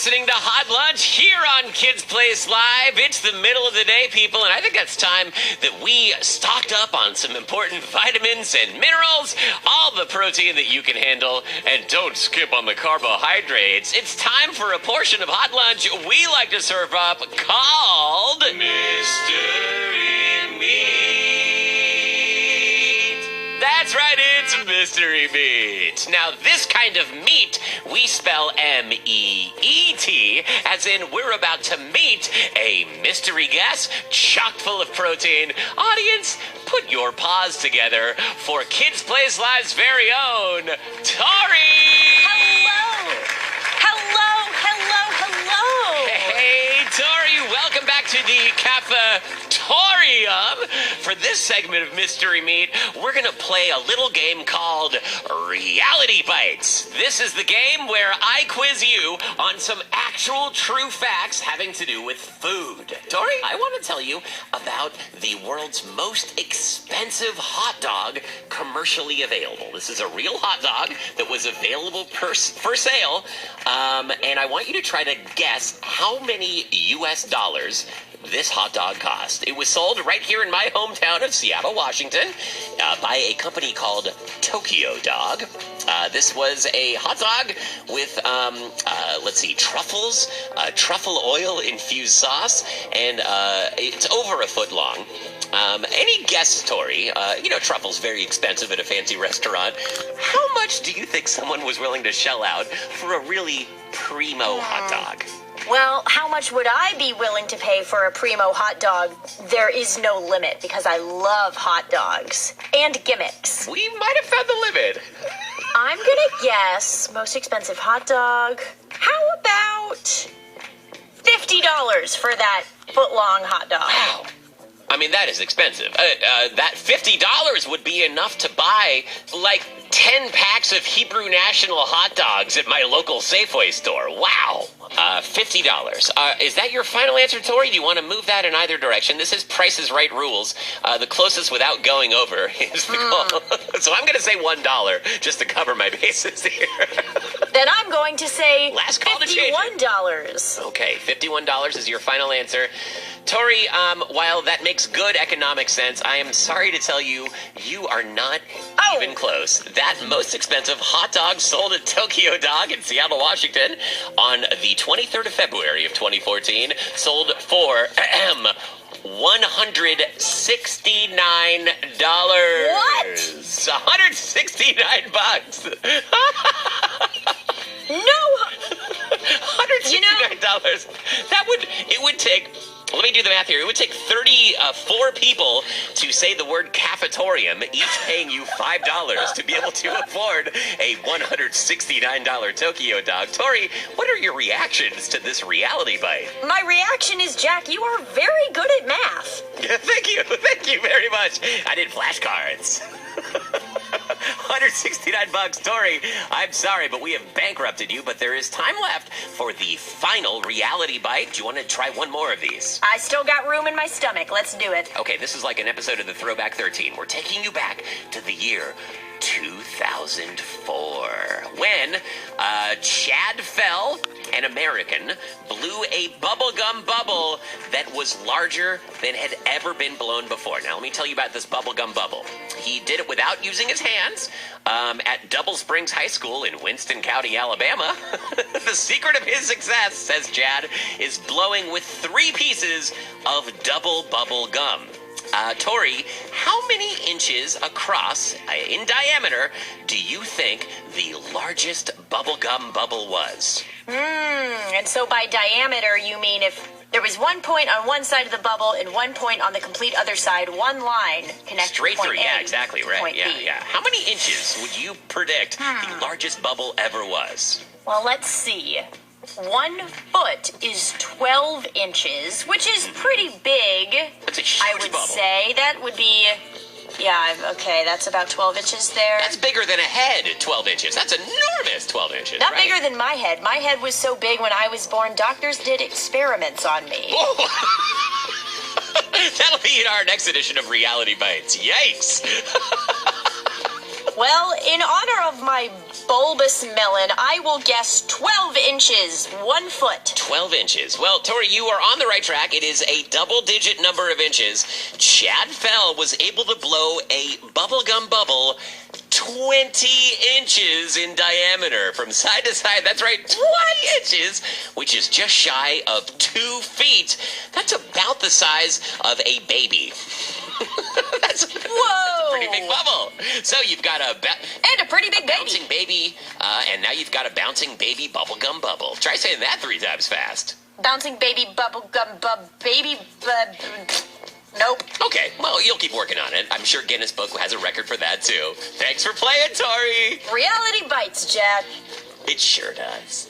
listening to Hot Lunch here on Kids Place Live. It's the middle of the day, people, and I think it's time that we stocked up on some important vitamins and minerals, all the protein that you can handle, and don't skip on the carbohydrates. It's time for a portion of Hot Lunch we like to serve up called Mystery Meat. That's right, it's Mystery Meat. Now, this kind of meat we spell M-E-E-T, as in we're about to meet a mystery guest chock full of protein. Audience, put your paws together for Kids Place Live's very own Tori. Hello. Hey, Tori, welcome back to the Cafetorium. For this segment of Mystery Meat, we're going to play a little game called Reality Bites. This is the game where I quiz you on some actual true facts having to do with food. Tori, I want to tell you about the world's most expensive hot dog commercially available. This is a real hot dog that was available for sale, and I want you to try to guess how many U.S. dollars this hot dog cost. It was sold right here in my hometown of Seattle, Washington, by a company called Tokyo Dog. This was a hot dog with, truffles, truffle oil infused sauce, and it's over a foot long. Any guess, Tori? Truffle's very expensive at a fancy restaurant. How much do you think someone was willing to shell out for a really primo hot dog? Well, how much would I be willing to pay for a primo hot dog? There is no limit because I love hot dogs and gimmicks. We might have found the limit. I'm gonna guess most expensive hot dog. How about $50 for that foot-long hot dog? Wow. I mean, that is expensive. That $50 would be enough to buy, 10 packs of Hebrew National hot dogs at my local Safeway store. Wow. $50. Is that your final answer, Tori? Do you want to move that in either direction? This is Price is Right rules. The closest without going over is the goal. So I'm going to say $1 just to cover my bases here. Then I'm going to say last call to change it. $51. Okay, $51 is your final answer. Tori, while that makes good economic sense, I am sorry to tell you, you are not even close. That most expensive hot dog sold at Tokyo Dog in Seattle, Washington on the 23rd of February of 2014 sold for $169. What? $169. No. $169. It would take, let me do the math here. It would take 34 people to say the word cafetorium, each paying you $5 to be able to afford a $169 Tokyo Dog. Tori, what are your reactions to this reality bite? My reaction is, Jack, you are very good at math. Thank you very much. I did flashcards. $169, Tori. I'm sorry, but we have bankrupted you, but there is time left for the final reality bite. Do you want to try one more of these? I still got room in my stomach. Let's do it. Okay, this is like an episode of the Throwback 13. We're taking you back to the year 2004, when Chad Fell, an American, blew a bubblegum bubble that was larger than had ever been blown before. Now, let me tell you about this bubblegum bubble. He did it without using his hands at Double Springs High School in Winston County, Alabama. The secret of his success, says Chad, is blowing with 3 pieces of double bubble gum. Tori, how many inches across, in diameter, do you think the largest bubblegum bubble was? And so by diameter, you mean if there was 1 point on one side of the bubble and 1 point on the complete other side, one line connects straight point through. A Yeah, exactly to right. point Yeah, B. yeah. How many inches would you predict the largest bubble ever was? Well, let's see. 1 foot is 12 inches, which is pretty big. That's a huge I would bubble. say that would be, okay, that's about 12 inches there. That's bigger than a head, 12 inches. That's enormous, 12 inches. Not right? bigger than my head. My head was so big when I was born, doctors did experiments on me. Whoa. That'll be in our next edition of Reality Bites. Yikes. Well, in honor of my bulbous melon, I will guess 12 inches, 1 foot. 12 inches. Well, Tori, you are on the right track. It is a double-digit number of inches. Chad Fell was able to blow a bubblegum bubble 20 inches in diameter from side to side. That's right, 20 inches, which is just shy of 2 feet. That's about the size of a baby. That's a pretty big bubble. So you've got a pretty big bouncing baby, and now you've got a bouncing baby bubblegum bubble. Try saying that 3 times fast. Bouncing baby bubblegum nope. Okay, well, you'll keep working on it. I'm sure Guinness Book has a record for that, too. Thanks for playing, Tori. Reality bites, Jack. It sure does.